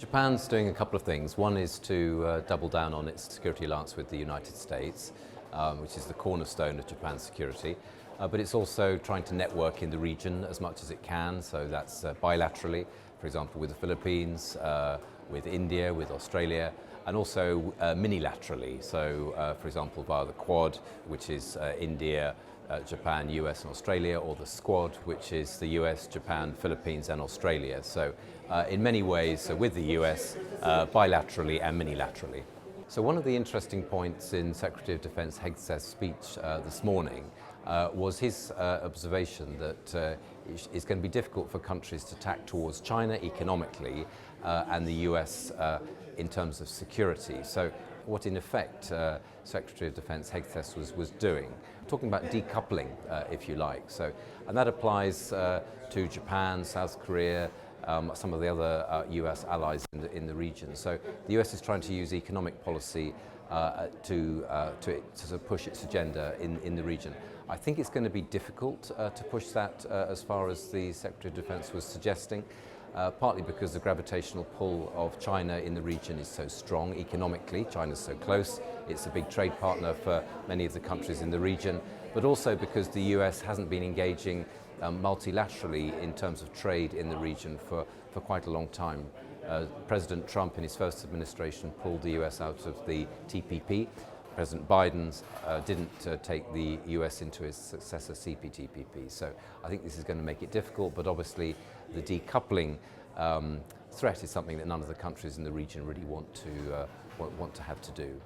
Japan's doing a couple of things. One is to double down on its security alliance with the United States, which is the cornerstone of Japan's security. But it's also trying to network in the region as much as it can, so that's bilaterally, for example, with the Philippines, with India, with Australia, and also minilaterally, so for example via the Quad, which is India, Japan, US and Australia, or the Squad, which is the US, Japan, Philippines and Australia. So in many ways with the US, bilaterally and minilaterally. So one of the interesting points in Secretary of Defense Hegseth's speech this morning was his observation that it's going to be difficult for countries to tack towards China economically and the US in terms of security. So what in effect Secretary of Defense Hegseth was doing, talking about decoupling, if you like. So, and that applies to Japan, South Korea, some of the other US allies in the region. So the US is trying to use economic policy to push its agenda in the region. I think it's going to be difficult to push that as far as the Secretary of Defense was suggesting, partly because the gravitational pull of China in the region is so strong economically. China's so close, it's a big trade partner for many of the countries in the region, but also because the US hasn't been engaging multilaterally in terms of trade in the region for quite a long time. President Trump in his first administration pulled the US out of the TPP. President Biden didn't take the US into his successor CPTPP. So I think this is going to make it difficult, but obviously the decoupling threat is something that none of the countries in the region really want to have to do.